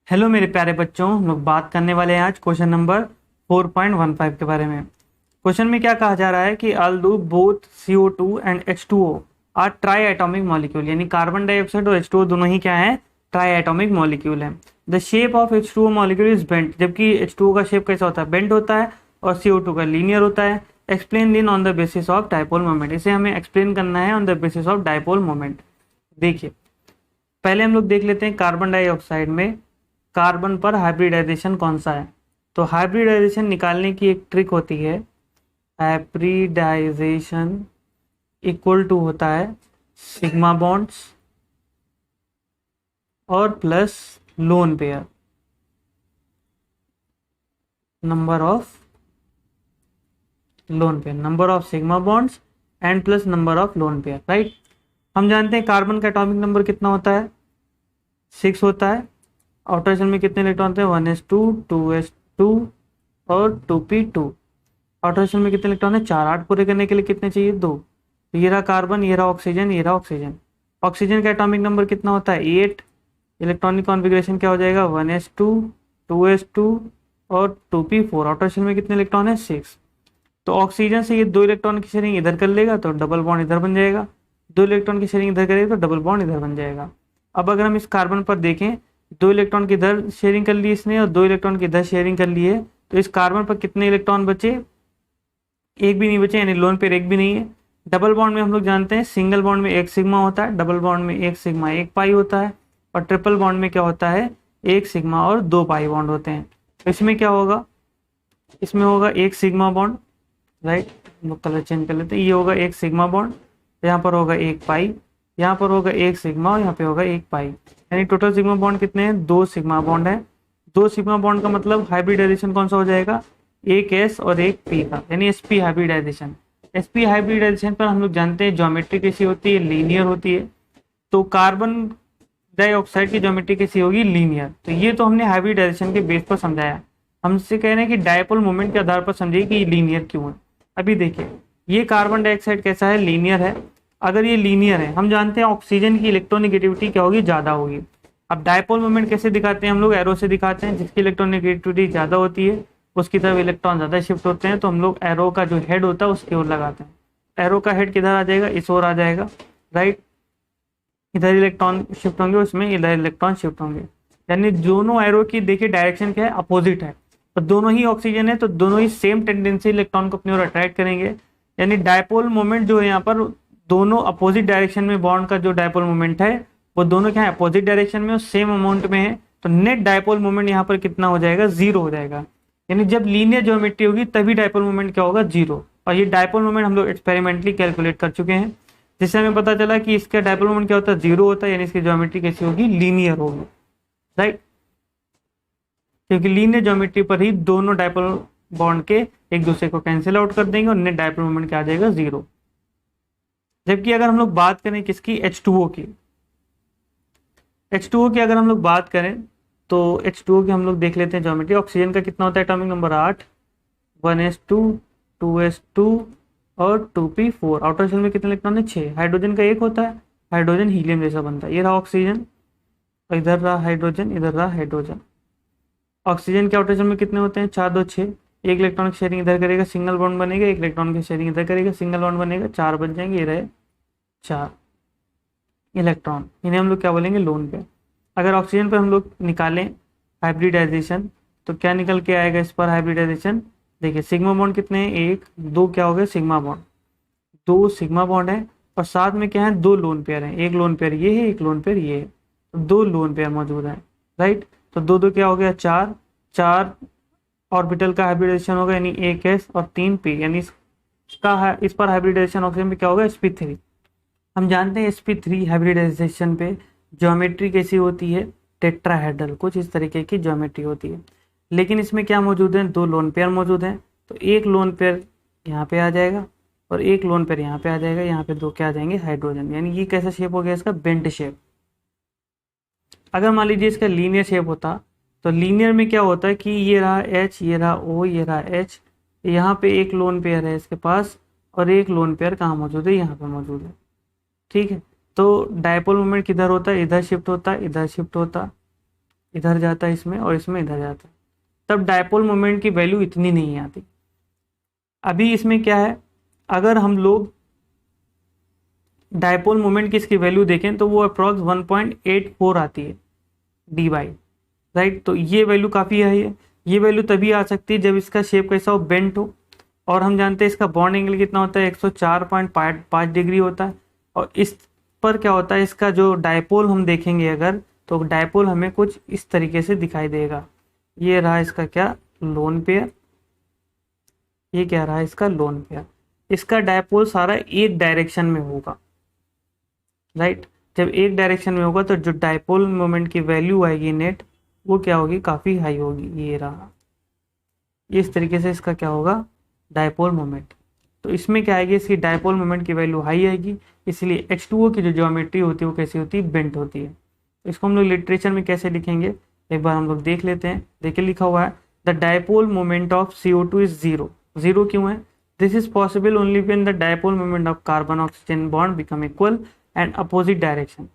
Hello मेरे प्यारे बच्चों, हम लोग बात करने वाले हैं आज क्वेश्चन नंबर 4.15 के बारे में। क्वेश्चन में क्या कहा जा रहा है कि although both CO2 and H2O are triatomic molecule, यानी कार्बन डाइऑक्साइड और H2O दोनों ही क्या है, ट्राई एटॉमिक मॉलिक्यूल है। The shape of H2O molecule is bent, जबकि H2O का शेप कैसा होता है, बेंट होता है, और CO2 का लीनियर होता है। एक्सप्लेन दिन on the basis of dipole moment, इसे हमें एक्सप्लेन करना है on the basis of dipole moment. देखिए, पहले हम लोग देख लेते हैं कार्बन डाइऑक्साइड में कार्बन पर हाइब्रिडाइजेशन कौन सा है। तो हाइब्रिडाइजेशन निकालने की एक ट्रिक होती है। हाइब्रिडाइजेशन इक्वल टू होता है सिग्मा बॉन्ड्स और plus lone pair, number of lone pair, number of sigma bonds and plus number of lone pair, right. हम जानते हैं कार्बन का एटॉमिक नंबर कितना होता है, 6 होता है। आउटर शेल में कितने इलेक्ट्रॉन होते हैं, 1s2, 2s2 और 2p2। आउटर शेल में कितने इलेक्ट्रॉन है, 4। 8 पूरे करने के लिए कितने चाहिए, 2। तो ये रहा कार्बन, ये रहा ऑक्सीजन, ये रहा ऑक्सीजन। ऑक्सीजन का एटॉमिक नंबर कितना होता है, 8। इलेक्ट्रॉनिक कॉन्फ़िगरेशन क्या हो जाएगा, 1s2, 2s2 और 2p4। आउटर शेल में कितने इलेक्ट्रॉन है, 6। तो ऑक्सीजन से ये 2 इलेक्ट्रॉन की शेयरिंग इधर कर लेगा तो डबल बॉन्ड इधर बन जाएगा, 2 इलेक्ट्रॉन की शेयरिंग इधर करेगा तो डबल बॉन्ड इधर बन जाएगा। अब अगर हम इस कार्बन पर देखें, 2 इलेक्ट्रॉन की इधर शेयरिंग कर ली इसने और 2 इलेक्ट्रॉन की इधर शेयरिंग कर ली है, तो इस कार्बन पर कितने इलेक्ट्रॉन बचे, एक भी नहीं बचे, यानी लोन पेयर एक भी नहीं है। डबल बॉन्ड में हम लोग जानते हैं सिंगल बॉन्ड में एक सिग्मा होता है, डबल बॉन्ड में एक सिग्मा एक पाई होता है, और ट्रिपल बॉन्ड में क्या होता है, एक सिग्मा और 2 पाई बॉन्ड होते हैं। तो इसमें क्या होगा, इसमें होगा एक सिग्मा बॉन्ड, राइट। हम लोग कलर चेंज कर लेते हैं, ये होगा एक सिग्मा बॉन्ड, यहाँ पर होगा एक पाई, यहाँ पर होगा एक सिग्मा और यहाँ पे होगा एक पाई, यानी टोटल सिग्मा बॉन्ड कितने हैं, 2 सिग्मा बॉन्ड है। 2 सिग्मा बॉन्ड का मतलब हाइब्रिडाइजेशन कौन सा हो जाएगा, एक एस और एक पी का, यानी sp हाइब्रिडाइजेशन। sp हाइब्रिडाइजेशन पर हम लोग जानते हैं ज्योमेट्री कैसी होती है, लीनियर होती है। तो कार्बन डाइऑक्साइड की ज्योमेट्री कैसी होगी, लीनियर। तो ये तो हमने हाइब्रिडाइजेशन के बेस पर समझाया। हमसे कह रहे हैं कि डायपोल मोमेंट के आधार पर समझिए कि ये लीनियर क्यों है। अभी देखिए, ये कार्बन डाइऑक्साइड कैसा है, लीनियर है। अगर ये लीनियर है, हम जानते हैं ऑक्सीजन की इलेक्ट्रोनेगेटिविटी क्या होगी, ज्यादा होगी। अब डायपोल मोमेंट कैसे दिखाते हैं, हम लोग एरो से दिखाते हैं। जिसकी इलेक्ट्रोनेगेटिविटी ज्यादा होती है उसकी तरफ इलेक्ट्रॉन ज्यादा शिफ्ट होते हैं, तो हम लोग एरो का जो हेड होता है उसकी ओर लगाते हैं। एरो का हेड किधर आ जाएगा, इस ओर आ जाएगा, राइट। इधर इलेक्ट्रॉन शिफ्ट होंगे, उसमें इधर इलेक्ट्रॉन शिफ्ट होंगे, यानी दोनों एरो की देखिए डायरेक्शन क्या है, अपोजिट है। तो दोनों ही ऑक्सीजन है, तो दोनों ही सेम टेंडेंसी इलेक्ट्रॉन को अपनी ओर अट्रैक्ट करेंगे। यानी डायपोल मोमेंट जो है यहाँ पर, दोनों अपोजिट डायरेक्शन में बॉन्ड का जो डायपोल मोमेंट है वो दोनों क्या है, अपोजिट डायरेक्शन में और सेम अमाउंट में है। तो नेट डायपोल मोमेंट यहाँ पर कितना हो जाएगा, 0 हो जाएगा। यानी जब लीनियर ज्योमेट्री होगी तभी डायपोल मोमेंट क्या होगा, 0। और ये डायपोल मोमेंट हम लोग एक्सपेरिमेंटली कैलकुलेट कर चुके हैं, जिससे हमें पता चला कि इसका डायपोल मोमेंट क्या होता है, 0 होता है, यानी इसकी ज्योमेट्री कैसी होगी, लीनियर होगी, राइट। क्योंकि लीनियर ज्योमेट्री पर ही दोनों डायपोल बॉन्ड के एक दूसरे को कैंसिल आउट कर देंगे और नेट डायपोल मोमेंट क्या आ जाएगा, 0। जबकि अगर हम लोग बात करें किसकी, H2O की, H2O की अगर हम लोग बात करें तो H2O की हम लोग देख लेते हैं ज्योमेट्री। ऑक्सीजन का कितना होता है एटॉमिक नंबर, 8, 1s2, 2s2 और 2p4। आउटर शेल में कितने इलेक्ट्रॉन है, 6। हाइड्रोजन का एक होता है, हाइड्रोजन हीलियम जैसा बनता है। ये रहा ऑक्सीजन, इधर रहा हाइड्रोजन, इधर रहा हाइड्रोजन। ऑक्सीजन के आउटर शेल में कितने होते हैं, 4, 2, 6। एक इलेक्ट्रॉन की शेयरिंग इधर करेगा, सिंगल बॉन्ड बनेगा, एक इलेक्ट्रॉन की शेयरिंग इधर करेगा, सिंगल बॉन्ड बनेगा, 4 बन जाएंगे, ये रहे 4 इलेक्ट्रॉन। इन्हें हम लोग क्या बोलेंगे, लोन पेयर। अगर ऑक्सीजन पर हम लोग निकालें हाइब्रिडाइजेशन तो क्या निकल के आएगा इस पर हाइब्रिडाइजेशन, देखिए सिग्मा बॉन्ड कितने हैं, 1, 2 क्या हो गए सिग्मा बॉन्ड, 2 सिग्मा बॉन्ड है, और साथ में क्या है, 2 लोन पेयर हैं। एक लोन पेयर ये है, एक लोन पेयर ये है, तो 2 लोन पेयर मौजूद हैं, राइट। तो 2 2 क्या हो गया, 4, 4 ऑर्बिटल का हाइब्रिडाइजेशन होगा, यानी 1s और 3p, यानी इस पर हाइब्रिडाइजेशन ऑक्सीजन पे क्या होगा, sp3। हम जानते हैं sp3 हाइब्रिडाइजेशन पे ज्योमेट्री कैसी होती है, टेट्राहेड्रल, कुछ इस तरीके की ज्योमेट्री होती है। लेकिन इसमें क्या मौजूद है, 2 लोन पेयर मौजूद हैं, तो एक लोन पेयर यहाँ पे आ जाएगा और एक लोन पेयर यहाँ पे आ जाएगा, यहाँ पे 2 क्या आ जाएंगे, हाइड्रोजन। यानी ये कैसा शेप हो गया इसका, बेंट शेप। अगर मान लीजिए इसका लीनियर शेप होता तो लीनियर में क्या होता है कि ये रहा H, ये रहा O, ये रहा H, यहाँ पे एक लोन पेयर है इसके पास, और एक लोन पेयर कहाँ मौजूद है, यहाँ पे मौजूद है, ठीक है। तो डायपोल मोमेंट किधर होता है, इधर शिफ्ट होता है, इधर शिफ्ट होता, इधर जाता है इसमें और इसमें इधर जाता है, तब डायपोल मोमेंट की वैल्यू इतनी नहीं आती। अभी इसमें क्या है, अगर हम लोग डायपोल मोमेंट की इसकी वैल्यू देखें तो वो अप्रॉक्स 1.84 आती है डी बाई, राइट। तो ये वैल्यू काफ़ी हाई है। ये वैल्यू तभी आ सकती है जब इसका शेप कैसा हो, बेंट हो, और हम जानते हैं इसका बॉन्ड एंगल कितना होता है, 104.5 डिग्री होता है। और इस पर क्या होता है, इसका जो डायपोल हम देखेंगे अगर, तो डायपोल हमें कुछ इस तरीके से दिखाई देगा। ये रहा इसका क्या, लोन पेयर। ये क्या रहा इसका लोन पेयर। इसका डायपोल सारा एक डायरेक्शन में होगा, राइट। जब एक डायरेक्शन में होगा तो जो डायपोल मोमेंट की वैल्यू आएगी नेट, वो क्या होगी, काफ़ी हाई होगी। ये रहा, इस तरीके से इसका क्या होगा, डायपोल मोमेंट। तो इसमें क्या आएगी, इसकी डायपोल मोमेंट की वैल्यू हाई आएगी, इसलिए H2O की जो ज्योमेट्री होती है वो कैसी होती है, बेंट होती है। तो इसको हम लोग लिटरेचर में कैसे लिखेंगे, एक बार हम लोग देख लेते हैं। देखिए लिखा हुआ है, the dipole moment of CO2 is zero. Zero क्यों है, this is possible only when the dipole moment of carbon oxygen bond become equal and opposite direction.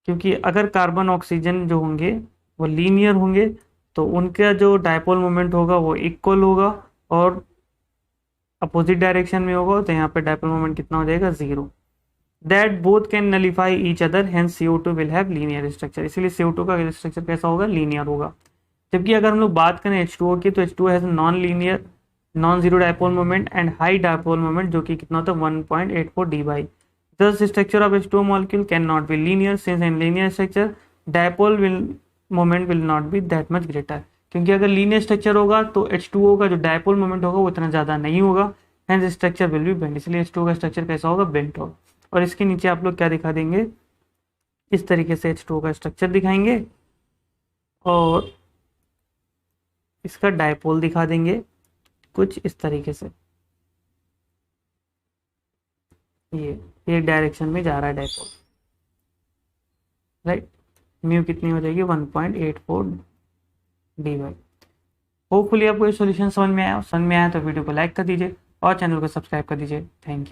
क्योंकि अगर कार्बन ऑक्सीजन जो होंगे वो लीनियर होंगे तो उनका जो डायपोल मोमेंट होगा वो इक्वल होगा, और अपोजिट डायरेक्शन में होगा तो यहाँ पे डायपोल मोमेंट कितना हो जाएगा, zero. That both can nullify each other, hence CO2 will have linear structure. इसीलिए CO2 का स्ट्रक्चर कैसा होगा, लीनियर होगा। जबकि अगर हम लोग बात करें H2O की, तो H2O has non linear non zero dipole moment and high dipole moment, जो कि कितना होता है 1.84 D by. Thus, the structure of H2O molecule cannot be linear, since in linear structure dipole moment will not be that much greater। क्योंकि अगर linear structure होगा तो H2O का जो डायपोल मोमेंट होगा वो इतना ज़्यादा नहीं होगा, hence structure will be bent. इसलिए H2O का स्ट्रक्चर कैसा होगा, बेंट होगा। और इसके नीचे आप लोग क्या दिखा देंगे, इस तरीके से H2O का स्ट्रक्चर दिखाएंगे और इसका डायपोल दिखा देंगे कुछ इस तरीके से। ये एक डायरेक्शन में जा रहा है डायपोल, राइट। म्यू कितनी हो जाएगी, 1.84 डी बाई। होपफुली आपको ये सॉल्यूशन समझ में आया तो वीडियो को लाइक कर दीजिए और चैनल को सब्सक्राइब कर दीजिए। Thank you.